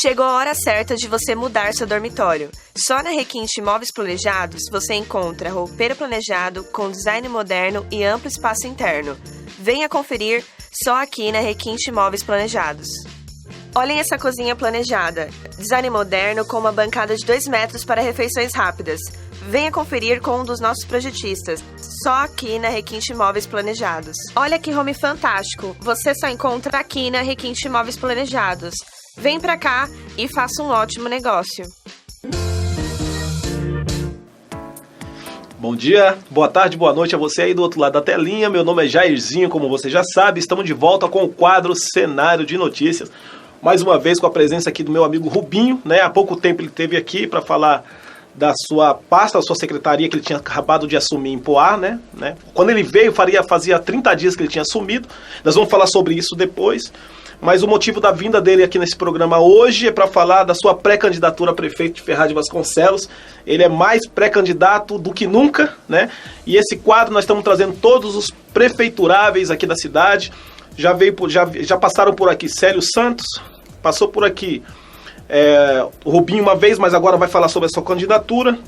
Chegou a hora certa de você mudar seu dormitório. Só na Requinte Móveis Planejados você encontra roupeiro planejado com design moderno e amplo espaço interno. Venha conferir só aqui na Requinte Móveis Planejados. Olhem essa cozinha planejada. Design moderno com uma bancada de 2 metros para refeições rápidas. Venha conferir com um dos nossos projetistas, só aqui na Requinte Móveis Planejados. Olha que home fantástico, você só encontra aqui na Requinte Móveis Planejados. Vem pra cá e faça um ótimo negócio. Bom dia, boa tarde, boa noite a você aí do outro lado da telinha. Meu nome é Jairzinho, como você já sabe, estamos de volta com o quadro Cenário de Notícias. Mais uma vez com a presença aqui do meu amigo Rubinho, né? Há pouco tempo ele esteve aqui para falar da sua pasta, da sua secretaria que ele tinha acabado de assumir em Poá, né? Quando ele veio, fazia 30 dias que ele tinha assumido. Nós vamos falar sobre isso depois. Mas o motivo da vinda dele aqui nesse programa hoje é para falar da sua pré-candidatura a prefeito de Ferraz de Vasconcelos. Ele é mais pré-candidato do que nunca, né? E esse quadro nós estamos trazendo todos os prefeituráveis aqui da cidade. Já passaram por aqui Célio Santos, passou por aqui o Rubinho uma vez, mas agora vai falar sobre a sua candidatura.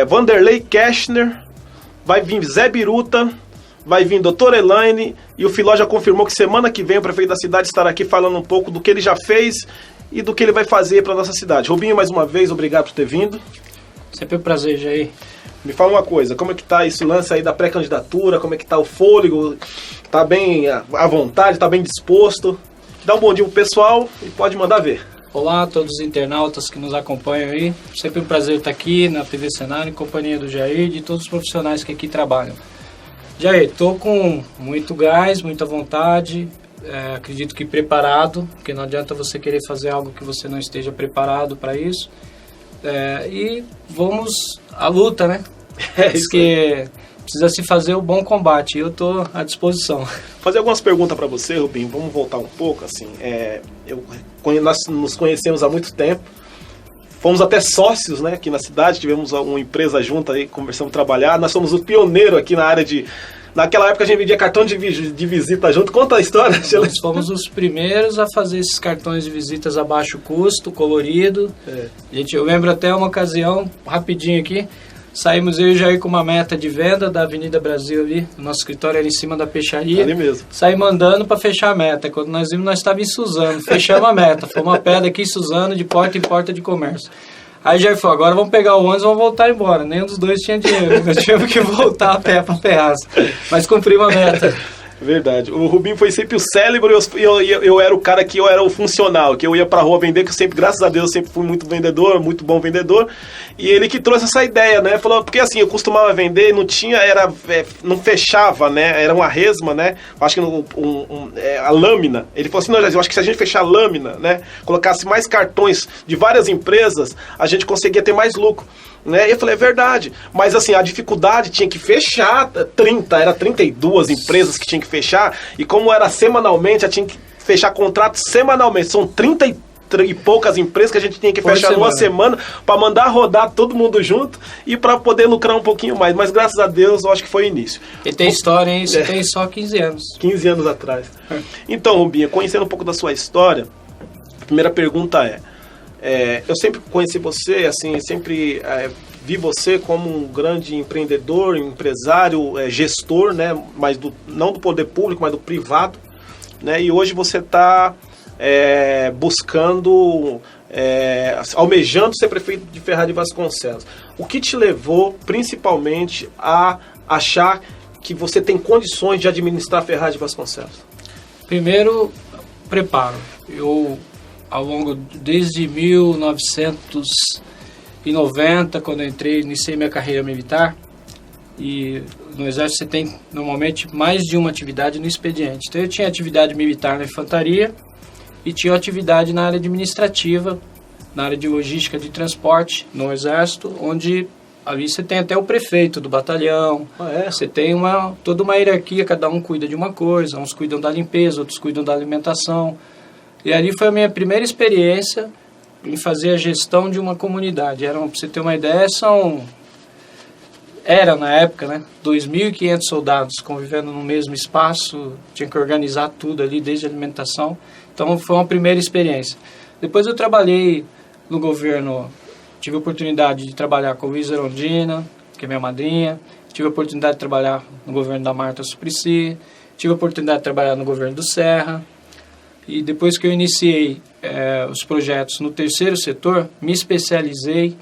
Vanderlei Kestner, vai vir Zé Biruta, vai vir Doutora Elaine, e o Filó já confirmou que semana que vem o prefeito da cidade estará aqui falando um pouco do que ele já fez e do que ele vai fazer para a nossa cidade. Rubinho, mais uma vez, obrigado por ter vindo. Sempre um prazer, Jair. Me fala uma coisa, como é que tá esse lance aí da pré-candidatura, como é que tá o fôlego, tá bem à vontade, tá bem disposto? Dá um bom dia pro pessoal e pode mandar ver. Olá a todos os internautas que nos acompanham aí, sempre um prazer estar aqui na TV Cenário, em companhia do Jair e de todos os profissionais que aqui trabalham. Jair, estou com muito gás, muita vontade, acredito que preparado, porque não adianta você querer fazer algo que você não esteja preparado para isso. E vamos à luta, né? Diz que precisa se fazer o bom combate, e eu estou à disposição. Fazer algumas perguntas para você, Rubinho, vamos voltar um pouco, assim, nós nos conhecemos há muito tempo, fomos até sócios, né, aqui na cidade, tivemos uma empresa junto aí, começamos a trabalhar, nós somos o pioneiro aqui na área de... Naquela época a gente vendia cartão de visita junto. Conta a história. Nós fomos os primeiros a fazer esses cartões de visitas a baixo custo, colorido. Eu lembro até uma ocasião, rapidinho aqui, saímos eu e o Jair com uma meta de venda da Avenida Brasil ali, o nosso escritório era em cima da peixaria. Ali mesmo. Saímos andando para fechar a meta. Quando nós vimos, nós estávamos em Suzano, fechamos a meta. Foi uma pedra aqui em Suzano, de porta em porta de comércio. Aí já falou, agora vamos pegar o ônibus e vamos voltar embora. Nenhum dos dois tinha dinheiro, nós tivemos que voltar a pé para Ferraz. Mas cumprimos a meta. Verdade. O Rubinho foi sempre o cérebro e eu era o cara que eu era o funcional, que eu ia pra rua vender, que eu sempre, graças a Deus, sempre fui muito vendedor, muito bom vendedor. E ele que trouxe essa ideia, né? Falou, porque assim, eu costumava vender, não tinha, não fechava, né? Era uma resma, né? Acho que a lâmina. Ele falou assim, não, eu acho que se a gente fechar a lâmina, né? Colocasse mais cartões de várias empresas, a gente conseguia ter mais lucro. Né? E eu falei, é verdade, mas assim, a dificuldade tinha que fechar 32 empresas que tinha que fechar, e como era semanalmente, tinha que fechar contrato semanalmente, são 30 e poucas empresas que a gente tinha que fechar numa semana para mandar rodar todo mundo junto e para poder lucrar um pouquinho mais, mas graças a Deus eu acho que foi o início. E tem história, hein? Isso tem só 15 anos. 15 anos atrás. Então, Rubinho, conhecendo um pouco da sua história, a primeira pergunta eu sempre conheci você, assim, sempre vi você como um grande empreendedor, empresário, gestor, né, mas não do poder público, mas do privado, né, e hoje você está buscando, almejando ser prefeito de Ferraz de Vasconcelos. O que te levou, principalmente, a achar que você tem condições de administrar Ferraz de Vasconcelos? Primeiro, preparo. Desde 1990, quando eu iniciei minha carreira militar, e no Exército você tem normalmente mais de uma atividade no expediente. Então eu tinha atividade militar na infantaria e tinha atividade na área administrativa, na área de logística de transporte no Exército, onde ali você tem até o prefeito do batalhão, você tem toda uma hierarquia, cada um cuida de uma coisa, uns cuidam da limpeza, outros cuidam da alimentação. E ali foi a minha primeira experiência em fazer a gestão de uma comunidade. Para você ter uma ideia, era na época, né, 2.500 soldados convivendo no mesmo espaço, tinha que organizar tudo ali, desde a alimentação. Então foi uma primeira experiência. Depois eu trabalhei no governo, tive a oportunidade de trabalhar com o Luiz Erondina, que é minha madrinha, tive a oportunidade de trabalhar no governo da Marta Suplicy, tive a oportunidade de trabalhar no governo do Serra, e depois que eu iniciei os projetos no terceiro setor, me especializei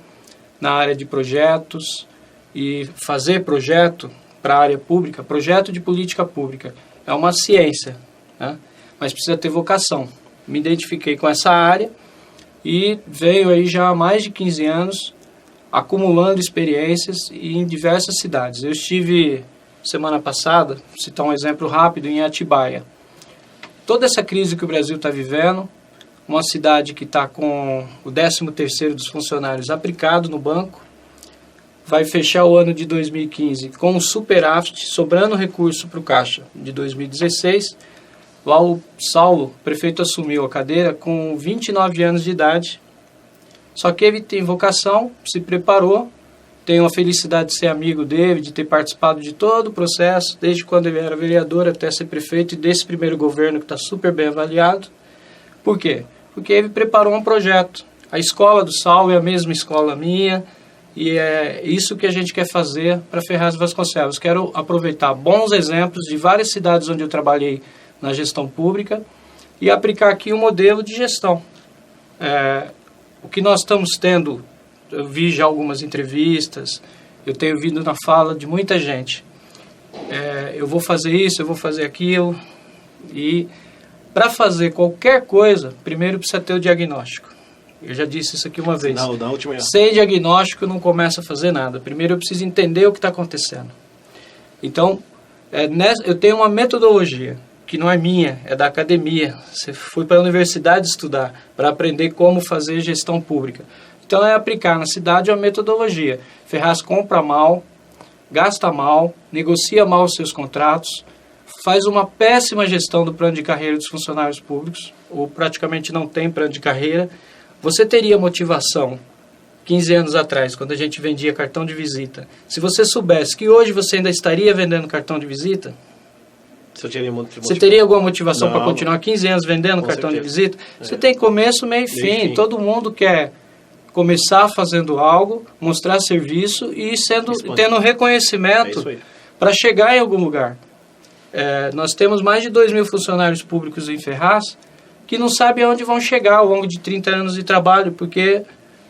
na área de projetos, e fazer projeto para a área pública, projeto de política pública, é uma ciência, né? Mas precisa ter vocação. Me identifiquei com essa área e venho aí já há mais de 15 anos acumulando experiências em diversas cidades. Eu estive semana passada, vou citar um exemplo rápido, em Atibaia. Toda essa crise que o Brasil está vivendo, uma cidade que está com o 13º dos funcionários aplicado no banco, vai fechar o ano de 2015 com um superávit, sobrando recurso para o Caixa de 2016. Lá o Saulo, prefeito, assumiu a cadeira com 29 anos de idade, só que ele tem vocação, se preparou, tenho a felicidade de ser amigo dele, de ter participado de todo o processo, desde quando ele era vereador até ser prefeito, e desse primeiro governo que está super bem avaliado. Por quê? Porque ele preparou um projeto. A escola do Saulo é a mesma escola minha, e é isso que a gente quer fazer para Ferraz de Vasconcelos. Quero aproveitar bons exemplos de várias cidades onde eu trabalhei na gestão pública e aplicar aqui um modelo de gestão. O que nós estamos tendo, eu vi já algumas entrevistas, eu tenho vindo na fala de muita gente. Eu vou fazer isso, eu vou fazer aquilo. E para fazer qualquer coisa, primeiro precisa ter o diagnóstico. Eu já disse isso aqui uma vez. Sem diagnóstico não começa a fazer nada. Primeiro eu preciso entender o que está acontecendo. Então, eu tenho uma metodologia que não é minha, é da academia. Você foi para a universidade estudar para aprender como fazer gestão pública. Então é aplicar na cidade uma metodologia. Ferraz compra mal, gasta mal, negocia mal os seus contratos, faz uma péssima gestão do plano de carreira dos funcionários públicos, ou praticamente não tem plano de carreira. Você teria motivação 15 anos atrás, quando a gente vendia cartão de visita. Se você soubesse que hoje você ainda estaria vendendo cartão de visita, você teria alguma motivação para continuar 15 anos vendendo cartão de visita? Você tem começo, meio e fim. Todo mundo quer começar fazendo algo, mostrar serviço e tendo reconhecimento para chegar em algum lugar. Nós temos mais de 2.000 funcionários públicos em Ferraz que não sabem aonde vão chegar ao longo de 30 anos de trabalho, porque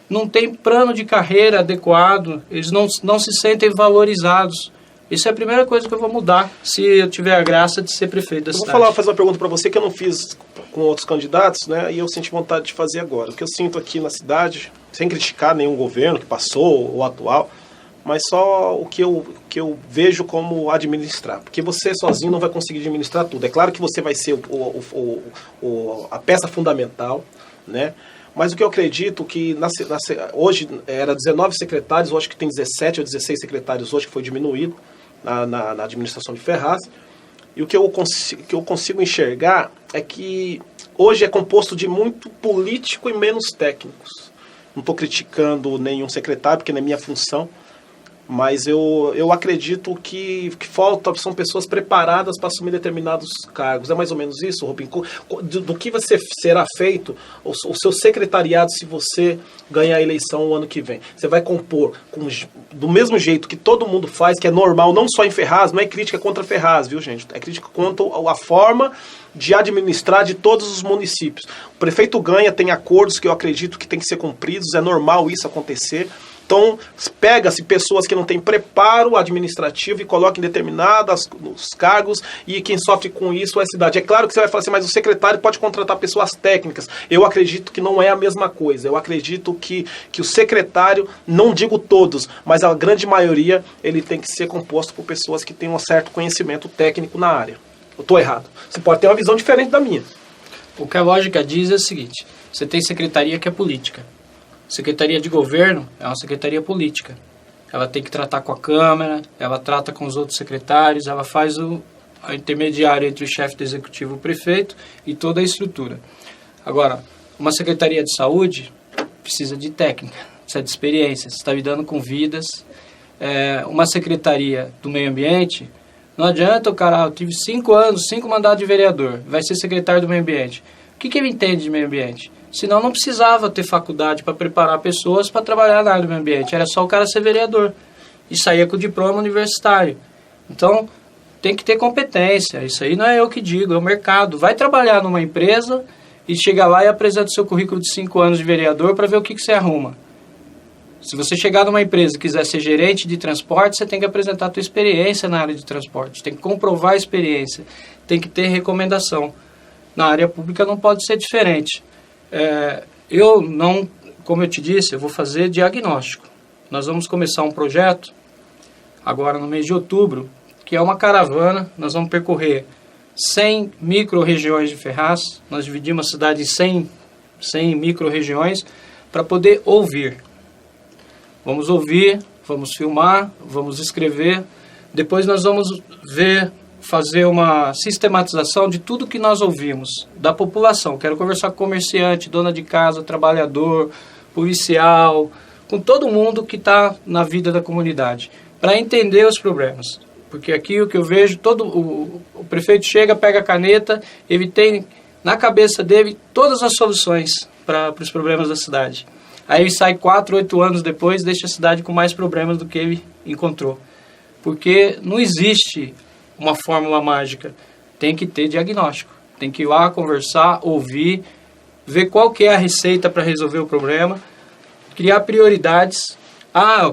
não tem plano de carreira adequado, eles não se sentem valorizados. Isso é a primeira coisa que eu vou mudar, se eu tiver a graça de ser prefeito da cidade. Vou fazer uma pergunta para você que eu não fiz com outros candidatos, né? E eu senti vontade de fazer agora. O que eu sinto aqui na cidade, sem criticar nenhum governo que passou ou atual, mas só o que eu vejo como administrar. Porque você sozinho não vai conseguir administrar tudo. É claro que você vai ser a peça fundamental, né? Mas o que eu acredito que hoje era 19 secretários, eu acho que tem 17 ou 16 secretários hoje, que foi diminuído na administração de Ferraz. E o que eu consigo enxergar é que hoje é composto de muito político e menos técnicos. Não estou criticando nenhum secretário, porque não é minha função, mas eu acredito que falta são pessoas preparadas para assumir determinados cargos. É mais ou menos isso, Rubim? Do que será feito o seu secretariado se você ganhar a eleição o ano que vem? Você vai compor do mesmo jeito que todo mundo faz, que é normal, não só em Ferraz, não é crítica contra Ferraz, viu, gente? É crítica contra a forma de administrar de todos os municípios. O prefeito ganha, tem acordos que eu acredito que tem que ser cumpridos, é normal isso acontecer. Então, pega-se pessoas que não têm preparo administrativo e coloca em determinados cargos, e quem sofre com isso é a cidade. É claro que você vai falar assim, mas o secretário pode contratar pessoas técnicas. Eu acredito que não é a mesma coisa. Eu acredito que o secretário, não digo todos, mas a grande maioria, ele tem que ser composto por pessoas que têm um certo conhecimento técnico na área. Eu estou errado. Você pode ter uma visão diferente da minha. O que a lógica diz é o seguinte, você tem secretaria que é política. Secretaria de Governo é uma secretaria política. Ela tem que tratar com a Câmara, ela trata com os outros secretários, ela faz a intermediária entre o chefe do executivo e o prefeito e toda a estrutura. Agora, uma Secretaria de Saúde precisa de técnica, precisa de experiência, você está lidando com vidas. Uma Secretaria do Meio Ambiente, não adianta o cara, eu tive 5 anos, 5 mandatos de vereador, vai ser secretário do Meio Ambiente. O que ele entende de meio ambiente? Senão não precisava ter faculdade para preparar pessoas para trabalhar na área do meio ambiente. Era só o cara ser vereador e saía com o diploma universitário. Então, tem que ter competência. Isso aí não é eu que digo, é o mercado. Vai trabalhar numa empresa e chega lá e apresenta o seu currículo de 5 anos de vereador para ver o que você arruma. Se você chegar numa empresa e quiser ser gerente de transporte, você tem que apresentar a tua experiência na área de transporte. Tem que comprovar a experiência. Tem que ter recomendação. Na área pública não pode ser diferente. Eu não, como eu te disse, eu vou fazer diagnóstico. Nós vamos começar um projeto, agora no mês de outubro, que é uma caravana. Nós vamos percorrer 100 micro-regiões de Ferraz. Nós dividimos a cidade em 100 micro-regiões para poder ouvir. Vamos ouvir, vamos filmar, vamos escrever. Depois nós vamos fazer uma sistematização de tudo que nós ouvimos, da população. Quero conversar com comerciante, dona de casa, trabalhador, policial, com todo mundo que está na vida da comunidade, para entender os problemas. Porque aqui o que eu vejo, o prefeito chega, pega a caneta, ele tem na cabeça dele todas as soluções para os problemas da cidade. Aí ele sai 4, 8 anos depois, deixa a cidade com mais problemas do que ele encontrou. Porque não existe uma fórmula mágica. Tem que ter diagnóstico. Tem que ir lá conversar, ouvir, ver qual que é a receita para resolver o problema, criar prioridades.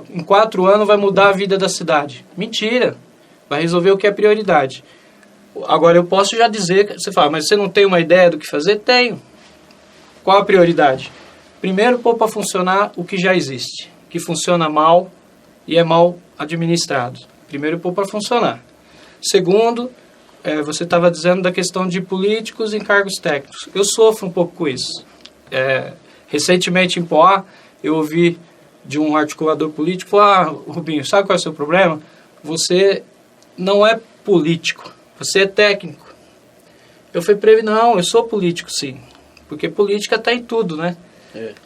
Em 4 anos vai mudar a vida da cidade. Mentira. Vai resolver o que é prioridade. Agora eu posso já dizer, você fala, mas você não tem uma ideia do que fazer? Tenho. Qual a prioridade? Primeiro, pôr para funcionar o que já existe, que funciona mal e é mal administrado. Primeiro, pôr para funcionar. Segundo, você estava dizendo da questão de políticos em cargos técnicos. Eu sofro um pouco com isso. Recentemente em Poá, eu ouvi de um articulador político, Rubinho, sabe qual é o seu problema? Você não é político, você é técnico. Eu falei para ele, não, eu sou político sim, porque política está em tudo, né?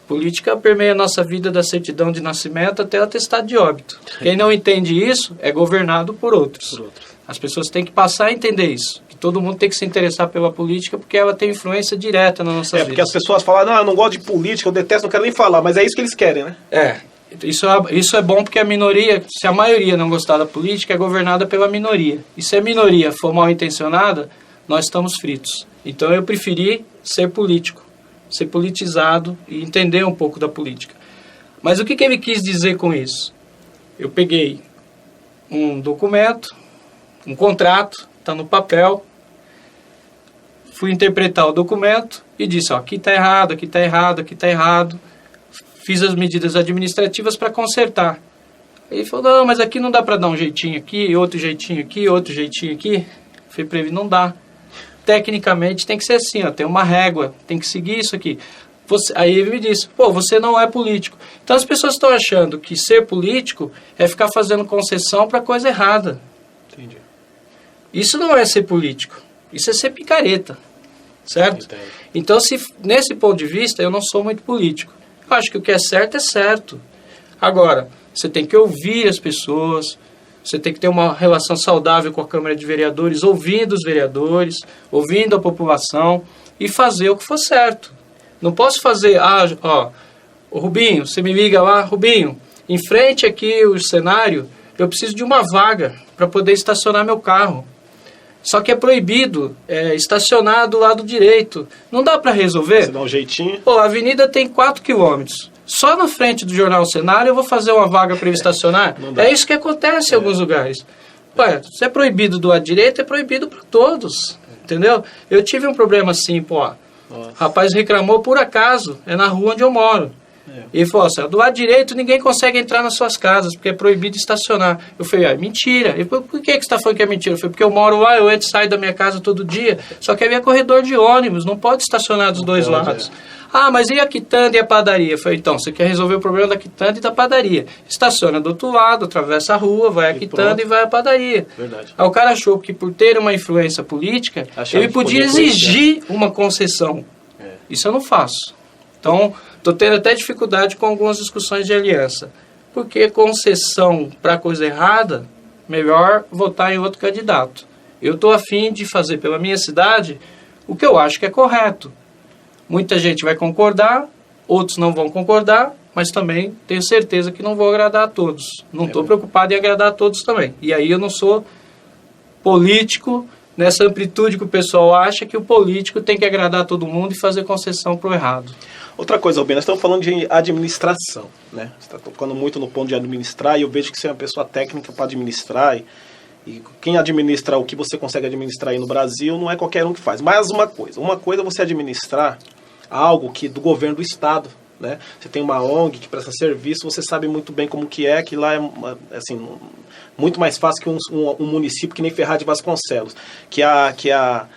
Política permeia a nossa vida da certidão de nascimento até o atestado de óbito. Quem não entende isso é governado por outros. As pessoas têm que passar a entender isso. Que todo mundo tem que se interessar pela política porque ela tem influência direta na nossa vida. Porque as pessoas falam, não, eu não gosto de política, eu detesto, não quero nem falar, mas é isso que eles querem, né? Isso é bom porque a minoria, se a maioria não gostar da política, é governada pela minoria. E se a minoria for mal intencionada, nós estamos fritos. Então eu preferi ser político, ser politizado e entender um pouco da política. Mas o que ele quis dizer com isso? Eu peguei um documento, um contrato, está no papel, fui interpretar o documento e disse, aqui está errado, aqui está errado, aqui está errado. Fiz as medidas administrativas para consertar. Ele falou, não, mas aqui não dá para dar um jeitinho aqui, outro jeitinho aqui, outro jeitinho aqui. Eu falei para ele, não dá. Tecnicamente tem que ser assim, tem uma régua, tem que seguir isso aqui. Aí ele me disse, você não é político. Então as pessoas estão achando que ser político é ficar fazendo concessão para coisa errada. Entendi. Isso não é ser político, isso é ser picareta, certo? Entendi. Então, nesse ponto de vista, eu não sou muito político. Eu acho que o que é certo é certo. Agora, você tem que ouvir as pessoas, você tem que ter uma relação saudável com a Câmara de Vereadores, ouvindo os vereadores, ouvindo a população e fazer o que for certo. Não posso fazer, Rubinho, você me liga lá, Rubinho, em frente aqui o cenário, eu preciso de uma vaga para poder estacionar meu carro. Só que é proibido estacionar do lado direito. Não dá para resolver? Você dá um jeitinho. A avenida tem 4 quilômetros. Só na frente do Jornal Cenário eu vou fazer uma vaga para ele estacionar? É isso que acontece em alguns lugares. Se é proibido do lado direito, é proibido para todos. Entendeu? Eu tive um problema assim, rapaz reclamou por acaso, é na rua onde eu moro. E falou assim, do lado direito ninguém consegue entrar nas suas casas, porque é proibido estacionar. Eu falei, mentira. E por que você está falando que é mentira? Eu falei, porque eu moro lá, eu entro e saio da minha casa todo dia, só que ali é corredor de ônibus, não pode estacionar dos dois lados. Mas e a quitanda e a padaria? Eu falei, então, você quer resolver o problema da quitanda e da padaria. Estaciona do outro lado, atravessa a rua, vai à quitanda e vai à padaria. Verdade. Aí o cara achou que por ter uma influência política, ele podia exigir uma concessão. Isso eu não faço. Então, estou tendo até dificuldade com algumas discussões de aliança. Porque concessão para coisa errada, melhor votar em outro candidato. Eu estou a fim de fazer pela minha cidade o que eu acho que é correto. Muita gente vai concordar, outros não vão concordar, mas também tenho certeza que não vou agradar a todos. Não estou preocupado em agradar a todos também. E aí eu não sou político nessa amplitude que o pessoal acha que o político tem que agradar todo mundo e fazer concessão para o errado. Outra coisa, Rubem, nós estamos falando de administração, né? Você está tocando muito no ponto de administrar, e eu vejo que você é uma pessoa técnica para administrar, e quem administra o que você consegue administrar aí no Brasil não é qualquer um que faz. Mas uma coisa é você administrar algo que do governo do estado, né? Você tem uma ONG que presta serviço, você sabe muito bem como que lá é assim, muito mais fácil que um município que nem Ferraz de Vasconcelos, que a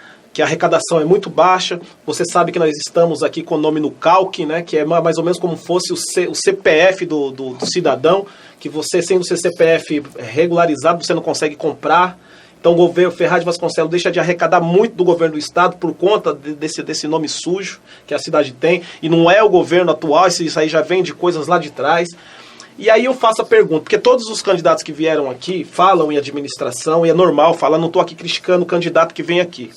arrecadação é muito baixa. Você sabe que nós estamos aqui com o nome no CALC, né, que é mais ou menos como fosse o CPF do cidadão, que você, sendo seu CPF regularizado, você não consegue comprar. Então o governo Ferraz de Vasconcelos deixa de arrecadar muito do governo do estado por conta desse nome sujo que a cidade tem, e não é o governo atual, isso aí já vem de coisas lá de trás. E aí eu faço a pergunta, porque todos os candidatos que vieram aqui falam em administração, e é normal falar, não estou aqui criticando o candidato que vem aqui.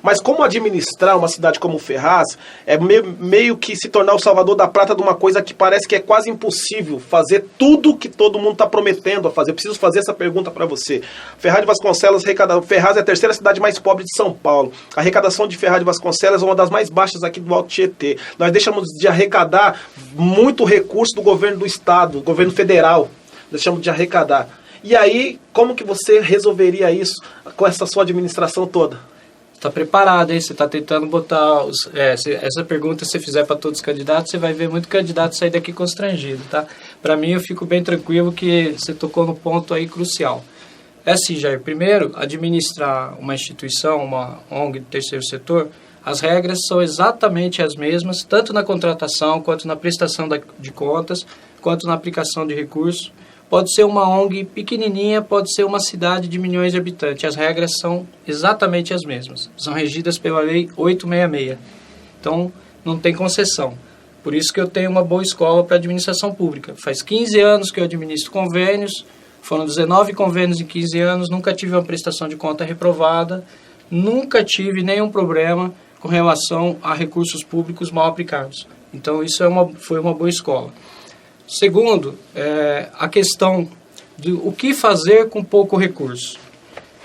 Mas como administrar uma cidade como Ferraz é meio que se tornar o salvador da prata de uma coisa que parece que é quase impossível fazer tudo que todo mundo está prometendo a fazer. Eu preciso fazer essa pergunta para você. Ferraz de Vasconcelos, Ferraz é a terceira cidade mais pobre de São Paulo. A arrecadação de Ferraz de Vasconcelos é uma das mais baixas aqui do Alto Tietê. Nós deixamos de arrecadar muito recurso do governo do estado, do governo federal. Deixamos de arrecadar. E aí, como que você resolveria isso com essa sua administração toda? Está preparado, hein? Você está tentando botar... essa pergunta, se você fizer para todos os candidatos, você vai ver muito candidato sair daqui constrangido, tá? Para mim, eu fico bem tranquilo que você tocou no ponto aí crucial. É assim, Jair. Primeiro, administrar uma instituição, uma ONG do terceiro setor, as regras são exatamente as mesmas, tanto na contratação, quanto na prestação de contas, quanto na aplicação de recursos. Pode ser uma ONG pequenininha, pode ser uma cidade de milhões de habitantes. As regras são exatamente as mesmas. São regidas pela Lei 866. Então, não tem concessão. Por isso que eu tenho uma boa escola para administração pública. Faz 15 anos que eu administro convênios, foram 19 convênios em 15 anos, nunca tive uma prestação de conta reprovada, nunca tive nenhum problema com relação a recursos públicos mal aplicados. Então, isso foi uma boa escola. Segundo, a questão de o que fazer com pouco recurso.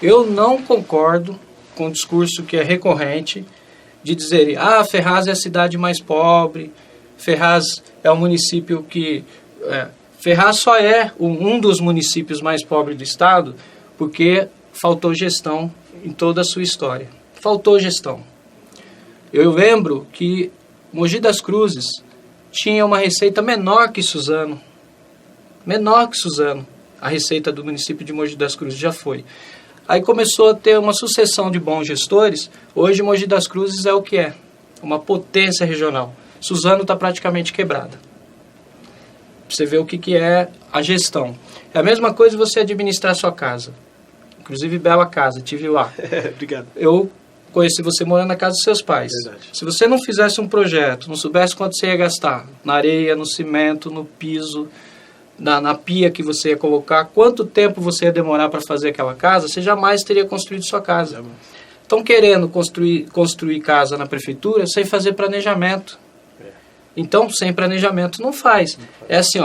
Eu não concordo com o discurso que é recorrente de dizer, Ferraz é a cidade mais pobre, Ferraz é o município que... Ferraz só é um dos municípios mais pobres do estado porque faltou gestão em toda a sua história. Faltou gestão. Eu lembro que Mogi das Cruzes tinha uma receita menor que Suzano. Menor que Suzano. A receita do município de Mogi das Cruzes já foi. Aí começou a ter uma sucessão de bons gestores. Hoje Mogi das Cruzes é o que é. Uma potência regional. Suzano está praticamente quebrada. Você vê o que é a gestão. É a mesma coisa você administrar sua casa. Inclusive, bela casa, tive lá. Obrigado. Eu conheci você morando na casa dos seus pais. Verdade. Se você não fizesse um projeto, não soubesse quanto você ia gastar na areia, no cimento, no piso, na pia que você ia colocar, quanto tempo você ia demorar para fazer aquela casa, você jamais teria construído sua casa. Estão querendo construir casa na prefeitura sem fazer planejamento. Então, sem planejamento não faz. É assim,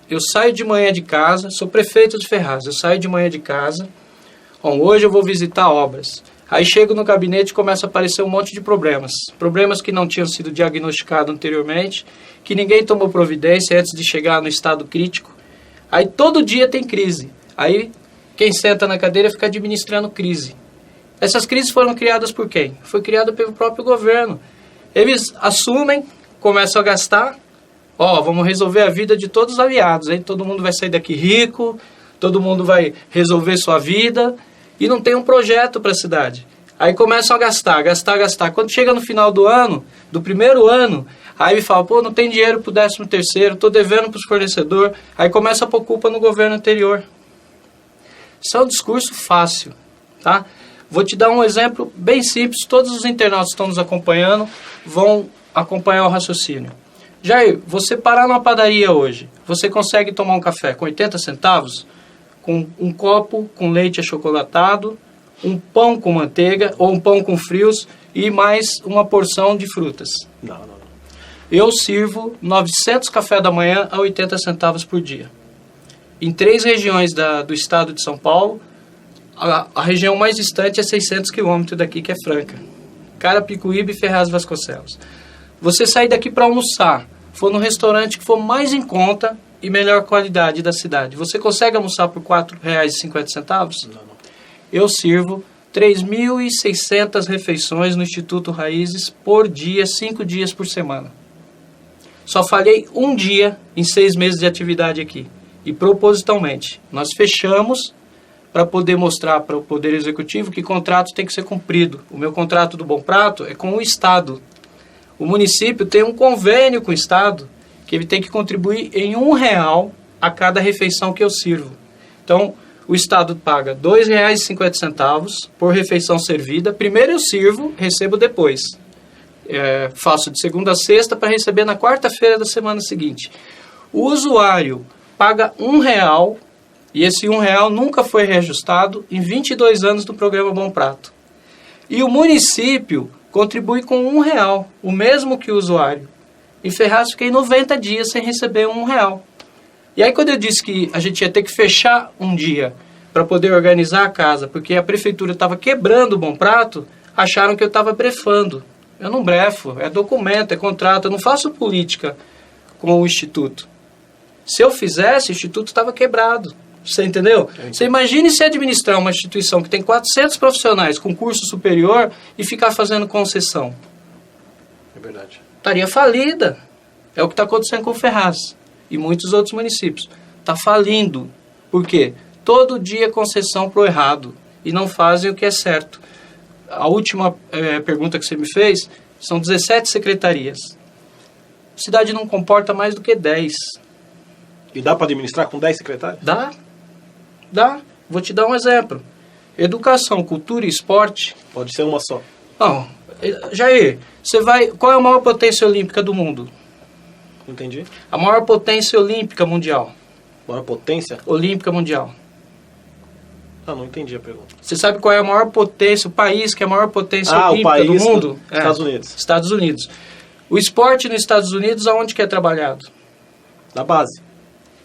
eu saio de manhã de casa, sou prefeito de Ferraz, eu saio de manhã de casa, hoje eu vou visitar obras. Aí chego no gabinete e começa a aparecer um monte de problemas. Problemas que não tinham sido diagnosticados anteriormente, que ninguém tomou providência antes de chegar no estado crítico. Aí todo dia tem crise. Aí quem senta na cadeira fica administrando crise. Essas crises foram criadas por quem? Foi criada pelo próprio governo. Eles assumem, começam a gastar. Vamos resolver a vida de todos os aliados. Hein? Todo mundo vai sair daqui rico, todo mundo vai resolver sua vida. E não tem um projeto para a cidade. Aí começam a gastar. Quando chega no final do ano, do primeiro ano, aí ele fala, não tem dinheiro para o 13º, estou devendo para os fornecedores. Aí começa a pôr culpa no governo anterior. Isso é um discurso fácil, tá? Vou te dar um exemplo bem simples. Todos os internautas que estão nos acompanhando vão acompanhar o raciocínio. Jair, você parar numa padaria hoje, você consegue tomar um café com 80 centavos? Com um copo com leite achocolatado, um pão com manteiga ou um pão com frios e mais uma porção de frutas. Não. Eu sirvo 900 café da manhã a 80 centavos por dia. Em 3 regiões do estado de São Paulo, a região mais distante é 600 quilômetros daqui, que é Franca. Carapicuíba e Ferraz Vasconcelos. Você sair daqui para almoçar, for no restaurante que for mais em conta e melhor qualidade da cidade, você consegue almoçar por R$ 4,50? Não. Eu sirvo 3.600 refeições no Instituto Raízes por dia, 5 dias por semana. Só falhei um dia em 6 meses de atividade aqui. E propositalmente, nós fechamos para poder mostrar para o Poder Executivo que contrato tem que ser cumprido. O meu contrato do Bom Prato é com o Estado. O município tem um convênio com o Estado que ele tem que contribuir em R$1 a cada refeição que eu sirvo. Então, o Estado paga R$ 2,50 por refeição servida. Primeiro eu sirvo, recebo depois. Faço de segunda a sexta para receber na quarta-feira da semana seguinte. O usuário paga R$1 e esse R$1 nunca foi reajustado em 22 anos do programa Bom Prato. E o município contribui com R$1, o mesmo que o usuário. Em Ferraz fiquei 90 dias sem receber R$1. E aí quando eu disse que a gente ia ter que fechar um dia para poder organizar a casa, porque a prefeitura estava quebrando o Bom Prato, acharam que eu estava brefando. Eu não brefo, é documento, é contrato, eu não faço política com o Instituto. Se eu fizesse, o Instituto estava quebrado. Você entendeu? Você imagine se administrar uma instituição que tem 400 profissionais com curso superior e ficar fazendo concessão. É verdade. Estaria falida. É o que está acontecendo com o Ferraz e muitos outros municípios. Está falindo. Por quê? Todo dia concessão para o errado e não fazem o que é certo. A última pergunta que você me fez, são 17 secretarias. A cidade não comporta mais do que 10. E dá para administrar com 10 secretários? Dá. Vou te dar um exemplo. Educação, cultura e esporte. Pode ser uma só. Não. Jair, qual é a maior potência olímpica do mundo? Entendi. A maior potência olímpica mundial. Maior potência? Olímpica mundial. Não entendi a pergunta. Você sabe qual é a maior potência, o país que é a maior potência olímpica do mundo? Estados Unidos. Estados Unidos. O esporte nos Estados Unidos, aonde que é trabalhado? Na base.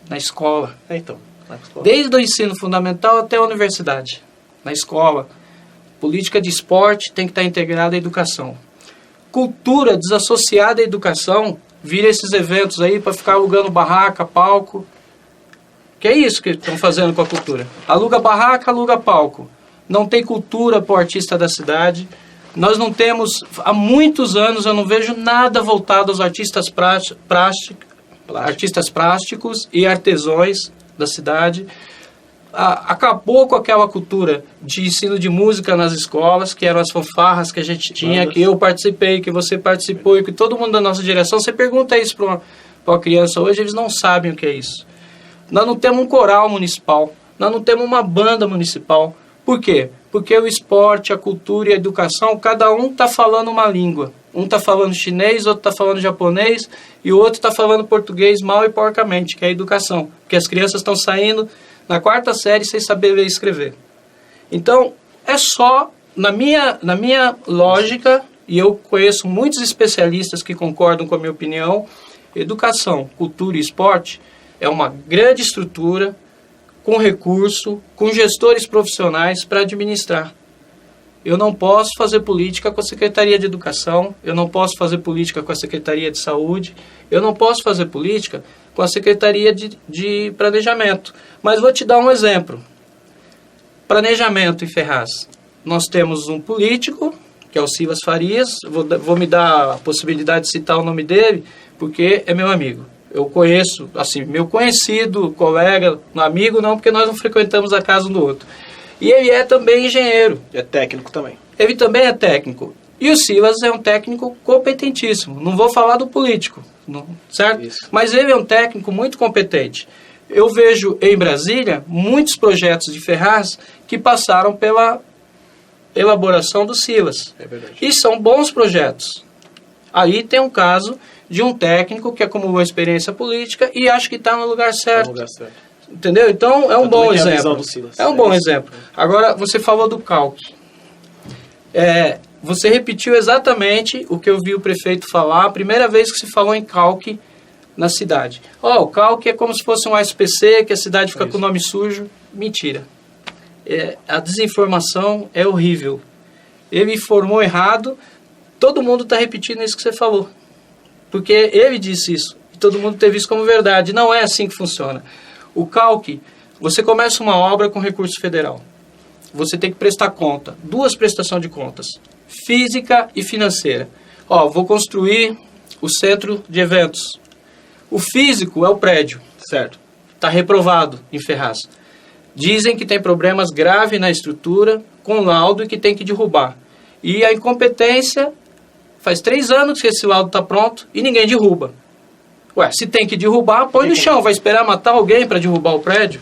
Na escola. Então. Na escola. Desde o ensino fundamental até a universidade. Na escola. Política de esporte tem que estar integrada à educação. Cultura desassociada à educação vira esses eventos aí para ficar alugando barraca, palco. Que é isso que estão fazendo com a cultura. Aluga barraca, aluga palco. Não tem cultura para o artista da cidade. Nós não temos, há muitos anos, eu não vejo nada voltado aos artistas plásticos e artesãos da cidade. Acabou com aquela cultura de ensino de música nas escolas, que eram as fanfarras que a gente tinha, que eu participei, que você participou, e que todo mundo da nossa direção. Você pergunta isso para uma criança hoje, eles não sabem o que é isso. Nós não temos um coral municipal, nós não temos uma banda municipal. Por quê? Porque o esporte, a cultura e a educação, cada um está falando uma língua. Um está falando chinês, outro está falando japonês, e o outro está falando português mal e porcamente, que é a educação. Porque as crianças estão saindo na 4ª série sem saber ler e escrever. Então, é só, na minha lógica, e eu conheço muitos especialistas que concordam com a minha opinião, educação, cultura e esporte é uma grande estrutura, com recurso, com gestores profissionais para administrar. Eu não posso fazer política com a Secretaria de Educação, eu não posso fazer política com a Secretaria de Saúde, eu não posso fazer política com a Secretaria de Planejamento. Mas vou te dar um exemplo. Planejamento em Ferraz. Nós temos um político, que é o Silas Farias, vou me dar a possibilidade de citar o nome dele, porque é meu amigo. Eu conheço, assim, meu conhecido, colega, amigo não, porque nós não frequentamos a casa um do outro. E ele é também engenheiro. É técnico também. Ele também é técnico. E o Silas é um técnico competentíssimo. Não vou falar do político, não, certo? Isso. Mas ele é um técnico muito competente. Eu vejo em Brasília muitos projetos de Ferraz que passaram pela elaboração do Silas. É verdade. E são bons projetos. Aí tem um caso de um técnico que acumulou experiência política e acho que está no lugar certo. No lugar certo. Entendeu? Então é um bom exemplo. Do Silas. É um bom exemplo. Agora, você falou do calque. você repetiu exatamente o que eu vi o prefeito falar a primeira vez que se falou em calque na cidade. O calque é como se fosse um SPC, que a cidade fica com o nome sujo. Mentira. A desinformação é horrível. Ele informou errado, todo mundo está repetindo isso que você falou. Porque ele disse isso, e todo mundo teve isso como verdade. Não é assim que funciona. O calque, você começa uma obra com recurso federal. Você tem que prestar conta, 2 prestações de contas, física e financeira. Vou construir o centro de eventos. O físico é o prédio, certo? Está reprovado em Ferraz. Dizem que tem problemas graves na estrutura, com laudo, e que tem que derrubar. E a incompetência, faz 3 anos que esse laudo está pronto e ninguém derruba. Se tem que derrubar, põe no chão, vai esperar matar alguém para derrubar o prédio?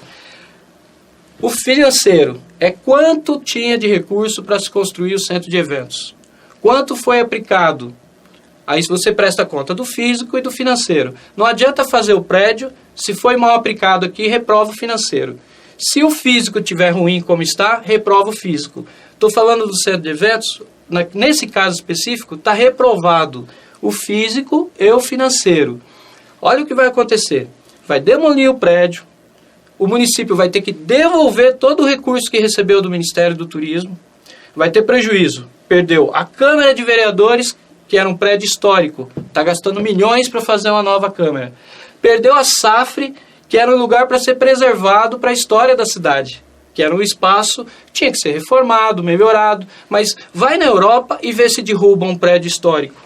O financeiro é quanto tinha de recurso para se construir o centro de eventos. Quanto foi aplicado? Aí você presta conta do físico e do financeiro. Não adianta fazer o prédio, se foi mal aplicado aqui, reprova o financeiro. Se o físico estiver ruim como está, reprova o físico. Estou falando do centro de eventos, nesse caso específico, está reprovado o físico e o financeiro. Olha o que vai acontecer. Vai demolir o prédio, o município vai ter que devolver todo o recurso que recebeu do Ministério do Turismo, vai ter prejuízo. Perdeu a Câmara de Vereadores, que era um prédio histórico, está gastando milhões para fazer uma nova Câmara. Perdeu a SAFRE, que era um lugar para ser preservado para a história da cidade, que era um espaço que tinha que ser reformado, melhorado, mas vai na Europa e vê se derruba um prédio histórico.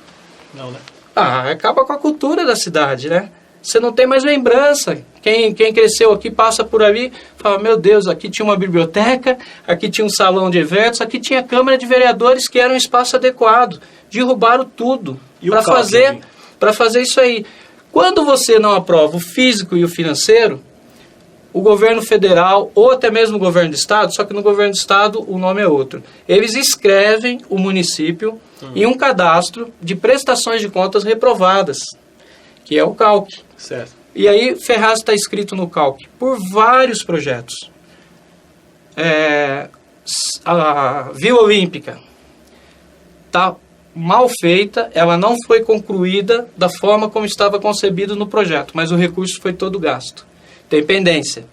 Não, né? Acaba com a cultura da cidade, né? Você não tem mais lembrança. Quem cresceu aqui passa por ali, fala, meu Deus, aqui tinha uma biblioteca, aqui tinha um salão de eventos, aqui tinha a Câmara de Vereadores, que era um espaço adequado. Derrubaram tudo para fazer isso aí. Quando você não aprova o físico e o financeiro, o governo federal, ou até mesmo o governo do estado, só que no governo do estado o nome é outro, eles escrevem o município em um cadastro de prestações de contas reprovadas, que é o calque. Certo. E aí Ferraz está escrito no calque por vários projetos. A Vila Olímpica está mal feita, ela não foi concluída da forma como estava concebido no projeto, mas o recurso foi todo gasto. Tem pendência.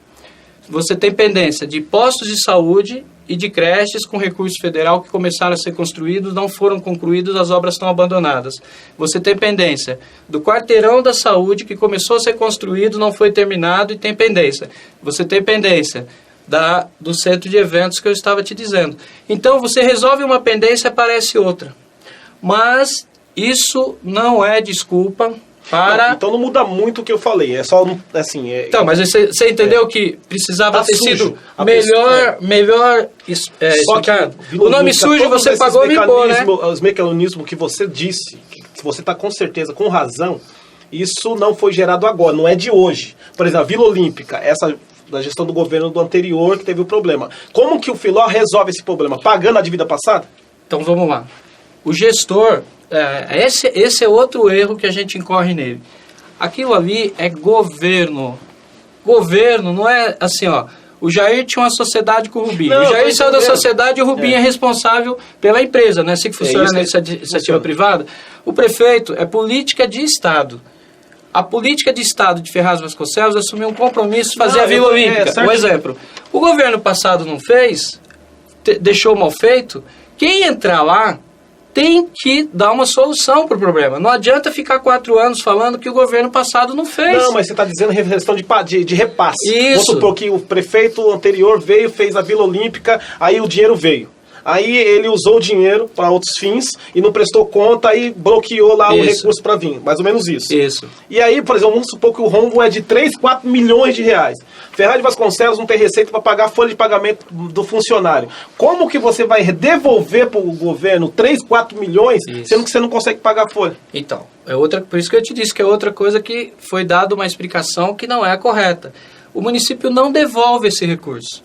Você tem pendência de postos de saúde e de creches com recurso federal que começaram a ser construídos, não foram concluídos, as obras estão abandonadas. Você tem pendência do quarteirão da saúde que começou a ser construído, não foi terminado e tem pendência. Você tem pendência do centro de eventos que eu estava te dizendo. Então você resolve uma pendência, aparece outra. Mas isso não é desculpa para... Então não muda muito o que eu falei, é só assim... Então, mas você entendeu que precisava ter sido melhor explicado? O nome sujo você pagou e limpou, né? Os mecanismos que você disse, que você está com certeza, com razão, isso não foi gerado agora, não é de hoje. Por exemplo, a Vila Olímpica, essa da gestão do governo do anterior que teve o problema. Como que o Filó resolve esse problema? Pagando a dívida passada? Então vamos lá. O gestor, esse é outro erro que a gente incorre nele. Aquilo ali é governo. Governo não é assim, o Jair tinha uma sociedade com o Rubinho. O Jair saiu da sociedade e o Rubinho é responsável pela empresa, né? Assim que funciona na iniciativa privada. O prefeito é política de Estado. A política de Estado de Ferraz Vasconcelos assumiu um compromisso de fazer a Vila Olímpica. Um exemplo. O governo passado não fez, deixou mal feito. Quem entrar lá tem que dar uma solução para o problema. Não adianta ficar 4 anos falando que o governo passado não fez. Não, mas você está dizendo questão de repasse. Isso. Vamos supor que o prefeito anterior veio, fez a Vila Olímpica, aí o dinheiro veio. Aí ele usou o dinheiro para outros fins e não prestou conta e bloqueou lá o recurso para vir. Mais ou menos isso. Isso. E aí, por exemplo, vamos supor que o rombo é de 3, 4 milhões de reais. Ferraz de Vasconcelos não tem receita para pagar a folha de pagamento do funcionário. Como que você vai devolver para o governo 3, 4 milhões, sendo que você não consegue pagar a folha? Então, por isso que eu te disse que é outra coisa que foi dada uma explicação que não é a correta. O município não devolve esse recurso.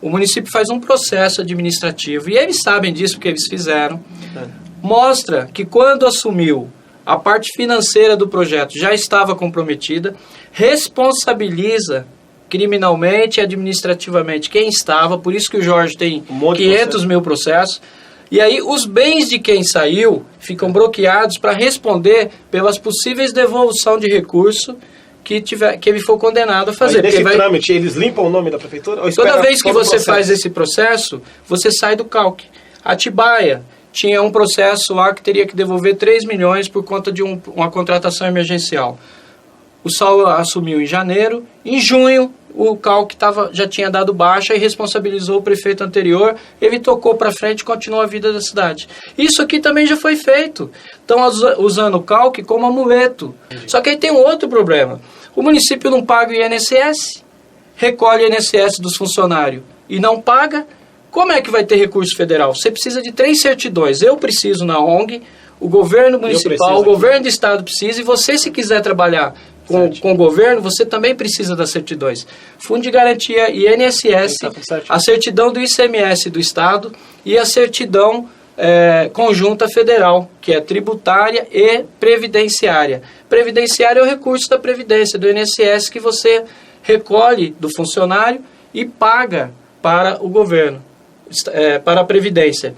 O município faz um processo administrativo, e eles sabem disso porque eles fizeram. Mostra que quando assumiu, a parte financeira do projeto já estava comprometida, responsabiliza criminalmente e administrativamente quem estava, por isso que o Jorge tem 500 mil processos, E aí os bens de quem saiu ficam bloqueados para responder pelas possíveis devolução de recurso que ele for condenado a fazer. Nesse trâmite, eles limpam o nome da prefeitura? Toda vez que você faz esse processo, você sai do CALC. Atibaia tinha um processo lá que teria que devolver 3 milhões por conta de uma contratação emergencial. O Saulo assumiu em janeiro. Em junho, o CALC já tinha dado baixa e responsabilizou o prefeito anterior. Ele tocou para frente e continuou a vida da cidade. Isso aqui também já foi feito. Estão usando o CALC como amuleto. Só que aí tem um outro problema. O município não paga o INSS, recolhe o INSS dos funcionários e não paga. Como é que vai ter recurso federal? Você precisa de 3 certidões. Eu preciso na ONG, o governo municipal, o governo do estado precisa, e você, se quiser trabalhar com o governo, você também precisa das certidões. Fundo de Garantia, INSS, a certidão do ICMS do estado e a certidão conjunta federal, que é tributária e previdenciária. Previdenciária é o recurso da Previdência, do INSS, que você recolhe do funcionário e paga para o governo, para a Previdência.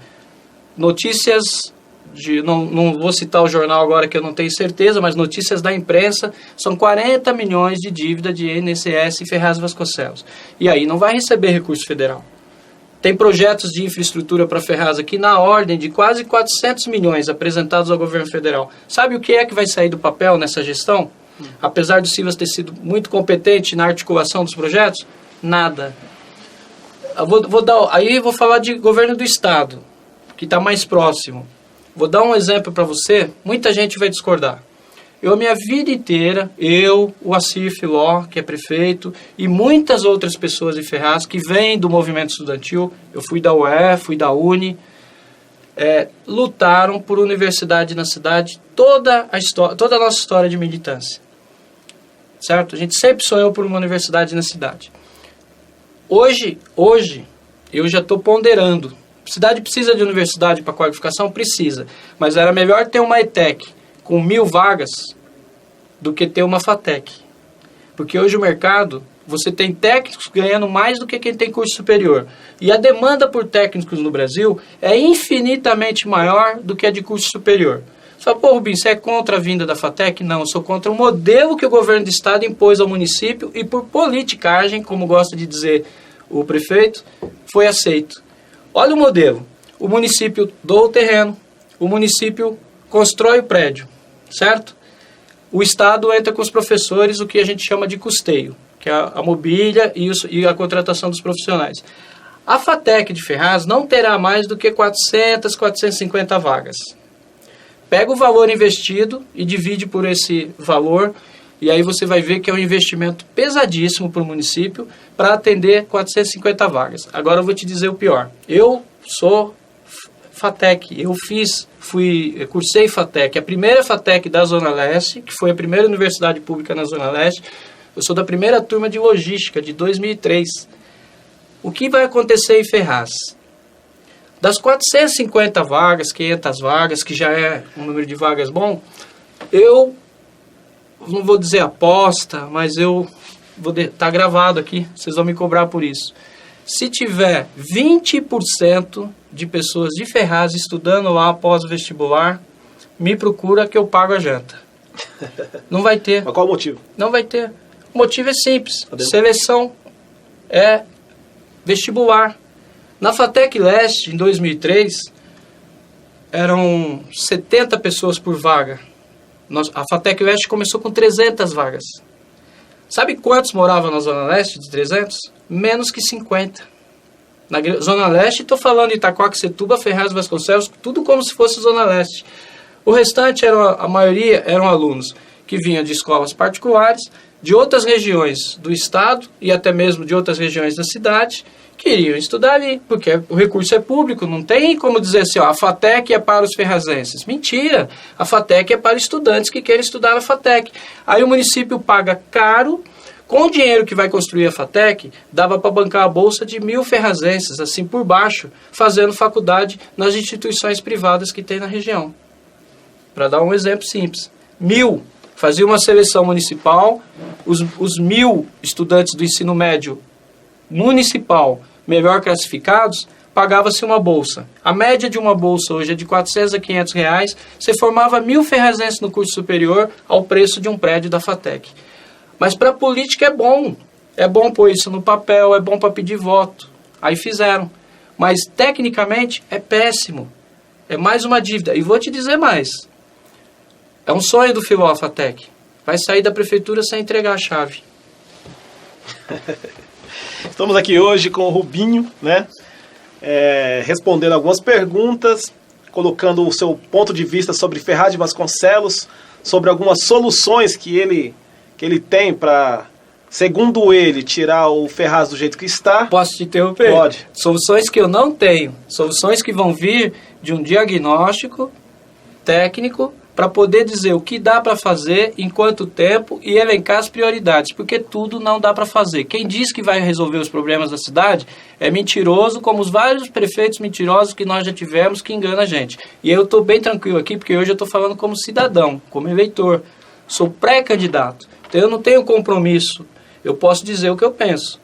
Notícias, não vou citar o jornal agora que eu não tenho certeza, mas notícias da imprensa, são 40 milhões de dívida de INSS e Ferraz Vasconcelos. E aí não vai receber recurso federal. Tem projetos de infraestrutura para Ferraz aqui na ordem de quase 400 milhões apresentados ao governo federal. Sabe o que é que vai sair do papel nessa gestão? Apesar do Sivas ter sido muito competente na articulação dos projetos, nada. Aí vou falar de governo do estado, que está mais próximo. Vou dar um exemplo para você, muita gente vai discordar. A minha vida inteira, o Assir Filó, que é prefeito, e muitas outras pessoas de Ferraz, que vêm do movimento estudantil, eu fui da UE, fui da UNE, lutaram por universidade na cidade, toda a nossa história de militância. Certo? A gente sempre sonhou por uma universidade na cidade. Hoje eu já estou ponderando. A cidade precisa de universidade para qualificação? Precisa. Mas era melhor ter uma ETEC com 1.000 vagas do que ter uma FATEC. Porque hoje o mercado, você tem técnicos ganhando mais do que quem tem curso superior. E a demanda por técnicos no Brasil é infinitamente maior do que a de curso superior. Só, Rubinho, você é contra a vinda da FATEC? Não, eu sou contra o modelo que o governo do estado impôs ao município e por politicagem, como gosta de dizer o prefeito, foi aceito. Olha o modelo. O município doa o terreno, o município constrói o prédio, certo? O estado entra com os professores, o que a gente chama de custeio, que é a mobília e a contratação dos profissionais. A FATEC de Ferraz não terá mais do que 400, 450 vagas. Pega o valor investido e divide por esse valor, e aí você vai ver que é um investimento pesadíssimo para o município para atender 450 vagas. Agora eu vou te dizer o pior. Eu sou FATEC, cursei FATEC, a primeira FATEC da Zona Leste, que foi a primeira universidade pública na Zona Leste. Eu sou da primeira turma de logística, de 2003. O que vai acontecer em Ferraz? Das 450 vagas, 500 vagas, que já é um número de vagas bom, eu não vou dizer aposta, mas tá gravado aqui, vocês vão me cobrar por isso. Se tiver 20% de pessoas de Ferraz estudando lá após o vestibular, me procura que eu pago a janta. Não vai ter. Mas qual o motivo? Não vai ter. O motivo é simples. Seleção é vestibular. Na FATEC Leste, em 2003, eram 70 pessoas por vaga. A FATEC Leste começou com 300 vagas. Sabe quantos moravam na Zona Leste de 300? Menos que 50. Na Zona Leste, estou falando de Itaquaquecetuba, Ferraz, Vasconcelos, tudo como se fosse Zona Leste. O restante, a maioria, eram alunos que vinham de escolas particulares, de outras regiões do estado e até mesmo de outras regiões da cidade, que iriam estudar ali, porque o recurso é público, não tem como dizer assim, a FATEC é para os ferrazenses. Mentira! A FATEC é para estudantes que querem estudar na FATEC. Aí o município paga caro, com o dinheiro que vai construir a FATEC, dava para bancar a bolsa de 1.000 ferrazenses, assim por baixo, fazendo faculdade nas instituições privadas que tem na região. Para dar um exemplo simples. 1.000, fazia uma seleção municipal, os 1.000 estudantes do ensino médio municipal melhor classificados pagava-se uma bolsa. A média de uma bolsa hoje é de R$400 a R$500. Você formava 1.000 ferrazenses no curso superior ao preço de um prédio da FATEC. Mas para a política é bom. É bom pôr isso no papel, é bom para pedir voto. Aí fizeram. Mas, tecnicamente, é péssimo. É mais uma dívida. E vou te dizer mais. É um sonho do Filó FATEC. Vai sair da prefeitura sem entregar a chave. Estamos aqui hoje com o Rubinho, né? Respondendo algumas perguntas, colocando o seu ponto de vista sobre Ferraz de Vasconcelos, sobre algumas soluções que ele tem para, segundo ele, tirar o Ferraz do jeito que está. Posso te interromper? Pode. Soluções que eu não tenho. Soluções que vão vir de um diagnóstico técnico para poder dizer o que dá para fazer, em quanto tempo e elencar as prioridades, porque tudo não dá para fazer. Quem diz que vai resolver os problemas da cidade é mentiroso, como os vários prefeitos mentirosos que nós já tivemos que enganam a gente. E eu estou bem tranquilo aqui, porque hoje eu estou falando como cidadão, como eleitor. Sou pré-candidato, então eu não tenho compromisso. Eu posso dizer o que eu penso,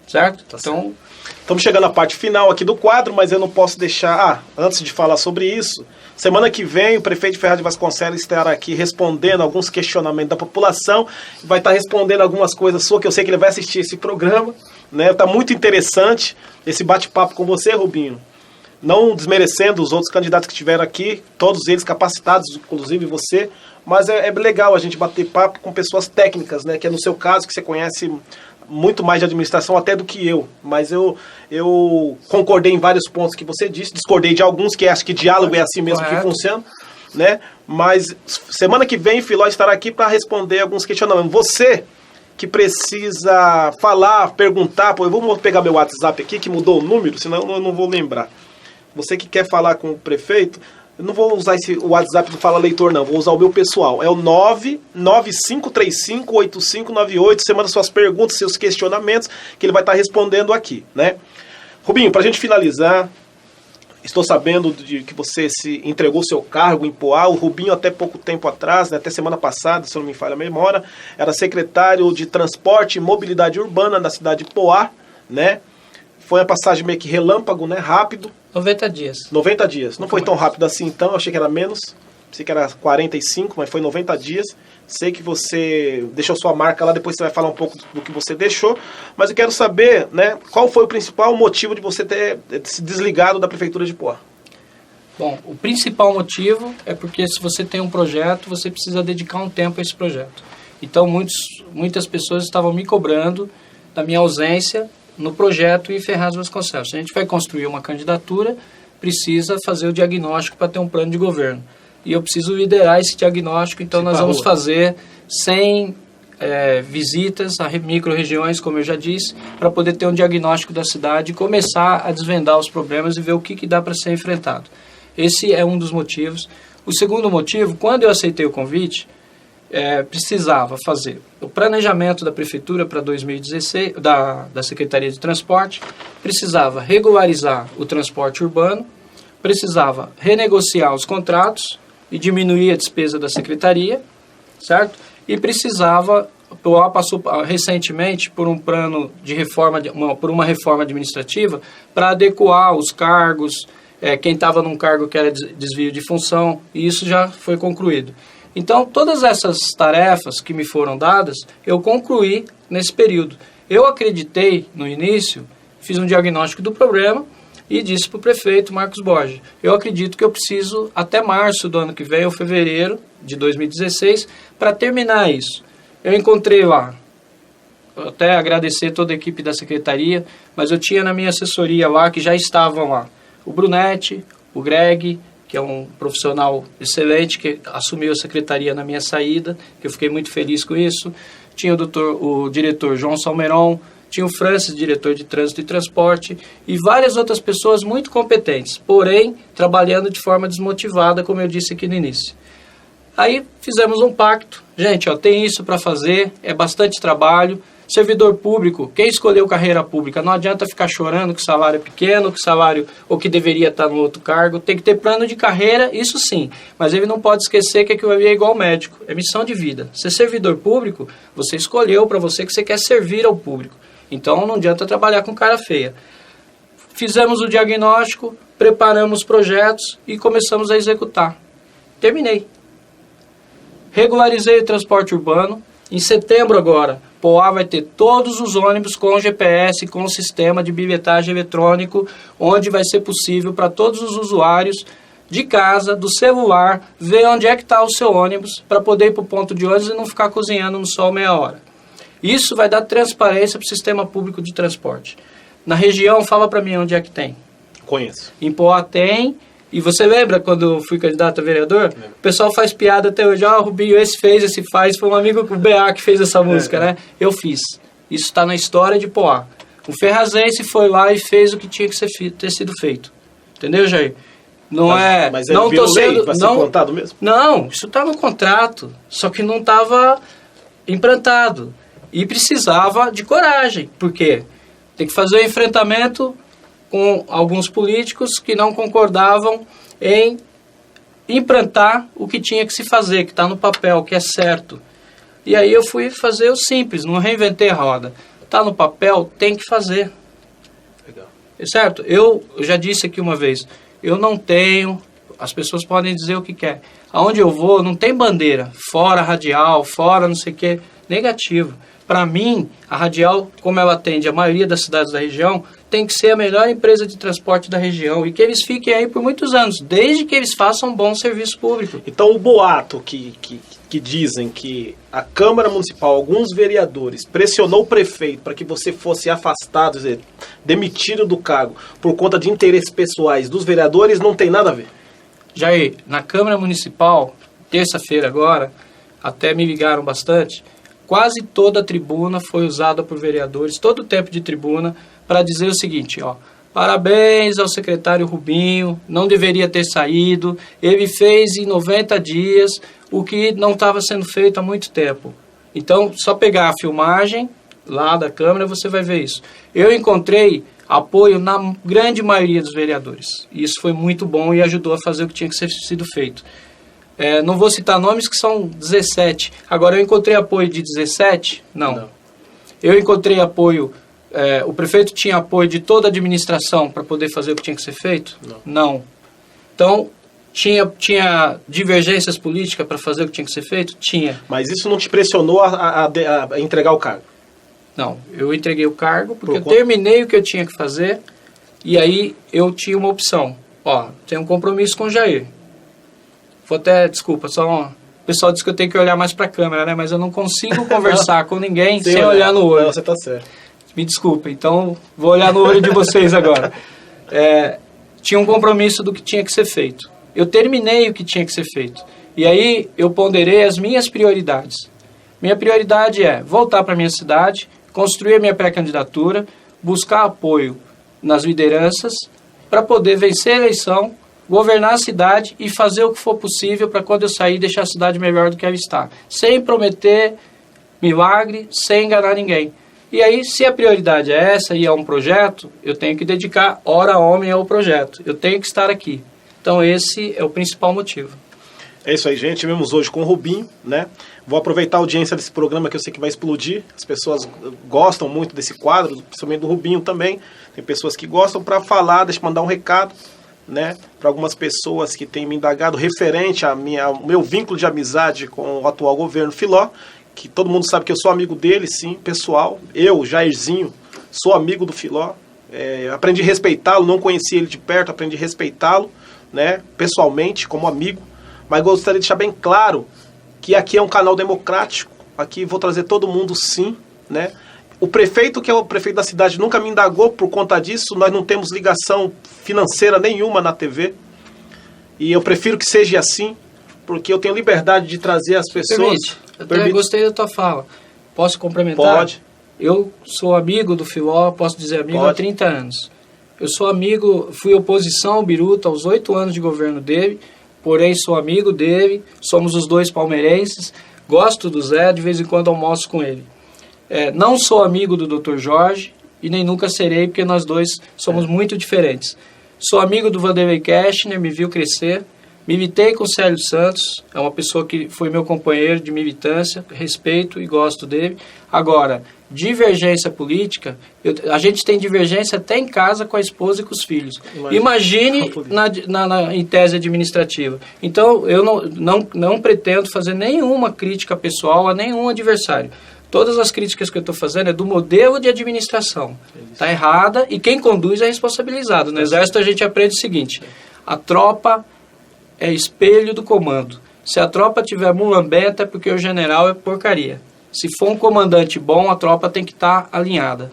certo? Então, estamos chegando à parte final aqui do quadro, mas eu não posso deixar, antes de falar sobre isso, semana que vem o prefeito Ferraz de Vasconcelos estará aqui respondendo alguns questionamentos da população, vai estar respondendo algumas coisas suas, que eu sei que ele vai assistir esse programa, né? Está muito interessante esse bate-papo com você, Rubinho. Não desmerecendo os outros candidatos que estiveram aqui, todos eles capacitados, inclusive você, mas é legal a gente bater papo com pessoas técnicas, né? Que é no seu caso, que você conhece muito mais de administração até do que eu, mas eu concordei em vários pontos que você disse, discordei de alguns, que acho que diálogo é assim mesmo que funciona, né? Mas semana que vem o Filó estará aqui para responder alguns questionamentos. Você que precisa falar, perguntar, eu vou pegar meu WhatsApp aqui, que mudou o número, senão eu não vou lembrar. Você que quer falar com o prefeito, eu não vou usar o WhatsApp do Fala Leitor, não. Vou usar o meu pessoal. É o 995358598. Você manda suas perguntas, seus questionamentos, que ele vai estar respondendo aqui, né? Rubinho, para a gente finalizar, estou sabendo que você se entregou seu cargo em Poá. O Rubinho, até pouco tempo atrás, né, até semana passada, se eu não me falha a memória, era secretário de Transporte e Mobilidade Urbana da cidade de Poá, né? Foi uma passagem meio que relâmpago, né? Rápido. 90 dias. 90 dias. Não foi tão rápido assim, então. Eu achei que era menos. Pensei que era 45, mas foi 90 dias. Sei que você deixou sua marca lá. Depois você vai falar um pouco do que você deixou. Mas eu quero saber, né? Qual foi o principal motivo de você ter se desligado da Prefeitura de Poá? Bom, o principal motivo é porque se você tem um projeto, você precisa dedicar um tempo a esse projeto. Então, muitas pessoas estavam me cobrando da minha ausência no projeto em Ferraz de Vasconcelos. Se a gente vai construir uma candidatura, precisa fazer o diagnóstico para ter um plano de governo. E eu preciso liderar esse diagnóstico, então nós vamos fazer 100 visitas a micro-regiões, como eu já disse, para poder ter um diagnóstico da cidade e começar a desvendar os problemas e ver o que dá para ser enfrentado. Esse é um dos motivos. O segundo motivo, quando eu aceitei o convite, precisava fazer o planejamento da Prefeitura para 2016, da Secretaria de Transporte, precisava regularizar o transporte urbano, precisava renegociar os contratos e diminuir a despesa da Secretaria, certo? E precisava, o Poá passou recentemente por um plano de reforma, por uma reforma administrativa para adequar os cargos, quem estava num cargo que era desvio de função, e isso já foi concluído. Então, todas essas tarefas que me foram dadas, eu concluí nesse período. Eu acreditei no início, fiz um diagnóstico do problema e disse para o prefeito Marcos Borges, eu acredito que eu preciso até março do ano que vem, ou fevereiro de 2016, para terminar isso. Eu encontrei lá, até agradecer toda a equipe da secretaria, mas eu tinha na minha assessoria lá, que já estavam lá, o Brunetti, o Greg, que é um profissional excelente, que assumiu a secretaria na minha saída, que eu fiquei muito feliz com isso. Tinha o diretor João Salmeron, tinha o Francis, diretor de Trânsito e Transporte, e várias outras pessoas muito competentes, porém, trabalhando de forma desmotivada, como eu disse aqui no início. Aí fizemos um pacto. Gente, tem isso para fazer, é bastante trabalho. Servidor público, quem escolheu carreira pública, não adianta ficar chorando que o salário é pequeno, que o salário, ou que deveria estar no outro cargo, tem que ter plano de carreira, isso sim, mas ele não pode esquecer que aquilo ali é igual médico, é missão de vida. Ser servidor público, você escolheu para você que você quer servir ao público, então não adianta trabalhar com cara feia. fizemos o diagnóstico, preparamos projetos e começamos a executar. Terminei. Regularizei o transporte urbano. Em setembro agora, Poá vai ter todos os ônibus com GPS, com sistema de bilhetagem eletrônico, onde vai ser possível para todos os usuários de casa, do celular, ver onde é que está o seu ônibus, para poder ir para o ponto de ônibus e não ficar cozinhando no sol meia hora. Isso vai dar transparência para o sistema público de transporte. Na região, fala para mim onde é que tem. Conheço. Em Poá tem. E você lembra quando eu fui candidato a vereador? O pessoal faz piada até hoje. Rubinho, esse fez, esse faz. Foi um amigo do BA que fez essa música, né? Eu fiz. Isso está na história de Poá. O Ferrazense foi lá e fez o que tinha que ter sido feito. Entendeu, Jair? Mas não tô sendo... Vai ser implantado mesmo? Não, isso está no contrato. Só que não estava implantado. E precisava de coragem. Por quê? Tem que fazer o enfrentamento com alguns políticos que não concordavam em implantar o que tinha que se fazer, que está no papel, que é certo. E aí eu fui fazer o simples, não reinventei a roda. Está no papel, tem que fazer. Legal. Certo? Eu já disse aqui uma vez, eu não tenho, as pessoas podem dizer o que quer. Aonde eu vou, não tem bandeira, fora radial, fora não sei o que, negativo. Para mim, a Radial, como ela atende a maioria das cidades da região, tem que ser a melhor empresa de transporte da região e que eles fiquem aí por muitos anos, desde que eles façam um bom serviço público. Então o boato que dizem que a Câmara Municipal, alguns vereadores, pressionou o prefeito para que você fosse afastado, demitido do cargo por conta de interesses pessoais dos vereadores, não tem nada a ver. Jair, na Câmara Municipal, terça-feira agora, até me ligaram bastante, quase toda a tribuna foi usada por vereadores, todo o tempo de tribuna, para dizer o seguinte, parabéns ao secretário Rubinho, não deveria ter saído, ele fez em 90 dias o que não estava sendo feito há muito tempo. Então, só pegar a filmagem lá da Câmara, você vai ver isso. Eu encontrei apoio na grande maioria dos vereadores, e isso foi muito bom e ajudou a fazer o que tinha que ser sido feito. Não vou citar nomes, que são 17. Agora, eu encontrei apoio de 17? Não. Eu encontrei apoio... o prefeito tinha apoio de toda a administração para poder fazer o que tinha que ser feito? Não. Então, tinha divergências políticas para fazer o que tinha que ser feito? Tinha. Mas isso não te pressionou a entregar o cargo? Não. Eu entreguei o cargo porque eu terminei o que eu tinha que fazer e aí eu tinha uma opção. Tem um compromisso com o Jair. Vou até, desculpa, o pessoal diz que eu tenho que olhar mais para a câmera, né? Mas eu não consigo conversar com ninguém sem olhar no olho. Não, você está certo. Me desculpa, então vou olhar no olho de vocês agora. Tinha um compromisso do que tinha que ser feito. Eu terminei o que tinha que ser feito. E aí eu ponderei as minhas prioridades. Minha prioridade é voltar para a minha cidade, construir a minha pré-candidatura, buscar apoio nas lideranças para poder vencer a eleição, governar a cidade e fazer o que for possível para quando eu sair deixar a cidade melhor do que ela está. Sem prometer milagre, sem enganar ninguém. E aí, se a prioridade é essa e é um projeto, eu tenho que dedicar hora homem ao projeto. Eu tenho que estar aqui. Então, esse é o principal motivo. É isso aí, gente. Tivemos hoje com o Rubinho, né? Vou aproveitar a audiência desse programa que eu sei que vai explodir. As pessoas gostam muito desse quadro, principalmente do Rubinho também. Tem pessoas que gostam para falar, deixa eu mandar um recado, né? Para algumas pessoas que têm me indagado referente ao meu vínculo de amizade com o atual governo Filó, que todo mundo sabe que eu sou amigo dele, sim, pessoal. Eu, Jairzinho, sou amigo do Filó. Aprendi a respeitá-lo, não conheci ele de perto, aprendi a respeitá-lo, né, pessoalmente, como amigo. Mas gostaria de deixar bem claro que aqui é um canal democrático. Aqui vou trazer todo mundo, sim, né? O prefeito, que é o prefeito da cidade, nunca me indagou por conta disso. Nós não temos ligação financeira nenhuma na TV. E eu prefiro que seja assim, porque eu tenho liberdade de trazer as pessoas. Permite. Gostei da tua fala. Posso complementar? Pode. Eu sou amigo do Filó, posso dizer amigo há 30 anos. Eu sou amigo, fui oposição ao Biruta aos 8 anos de governo dele, porém sou amigo dele, somos os dois palmeirenses, gosto do Zé, de vez em quando almoço com ele. Não sou amigo do Dr. Jorge e nem nunca serei, porque nós dois somos muito diferentes. Sou amigo do Vanderlei Kestner, me viu crescer. Militei com o Célio Santos, é uma pessoa que foi meu companheiro de militância, respeito e gosto dele. Agora, divergência política, a gente tem divergência até em casa com a esposa e com os filhos. Imagine em tese administrativa. Então, eu não pretendo fazer nenhuma crítica pessoal a nenhum adversário. Todas as críticas que eu estou fazendo é do modelo de administração. Está errada e quem conduz é responsabilizado. No Exército a gente aprende o seguinte: a tropa é espelho do comando. Se a tropa tiver mulambenta é porque o general é porcaria. Se for um comandante bom, a tropa tem que estar alinhada.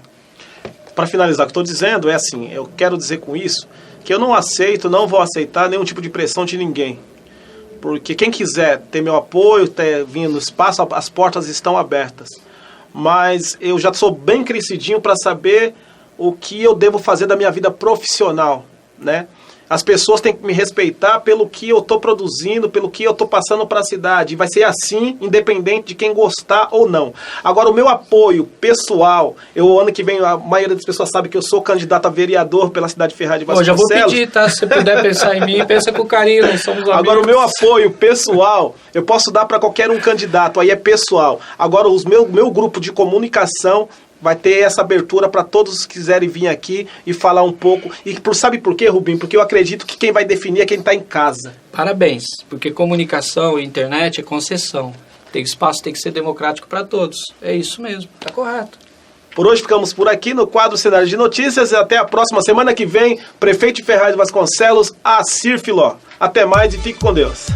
Para finalizar, o que eu estou dizendo é assim, eu quero dizer com isso que eu não vou aceitar nenhum tipo de pressão de ninguém. Porque quem quiser ter meu apoio, vir no espaço, as portas estão abertas. Mas eu já sou bem crescidinho para saber o que eu devo fazer da minha vida profissional, né? As pessoas têm que me respeitar pelo que eu estou produzindo, pelo que eu estou passando para a cidade. Vai ser assim, independente de quem gostar ou não. Agora, o meu apoio pessoal, ano que vem, a maioria das pessoas sabe que eu sou candidato a vereador pela cidade de Ferraz de Vasconcelos. Já vou pedir, tá? Se você puder pensar em mim, pensa com carinho, nós somos amigos. Agora, o meu apoio pessoal, eu posso dar para qualquer um candidato, aí é pessoal. Agora, meu grupo de comunicação vai ter essa abertura para todos que quiserem vir aqui e falar um pouco. E sabe por quê, Rubinho? Porque eu acredito que quem vai definir é quem está em casa. Parabéns, porque comunicação e internet é concessão. Espaço tem que ser democrático para todos. É isso mesmo, está correto. Por hoje ficamos por aqui no quadro Cenário de Notícias e até a próxima semana que vem, prefeito de Ferraz de Vasconcelos, Assir Filó. Até mais e fique com Deus.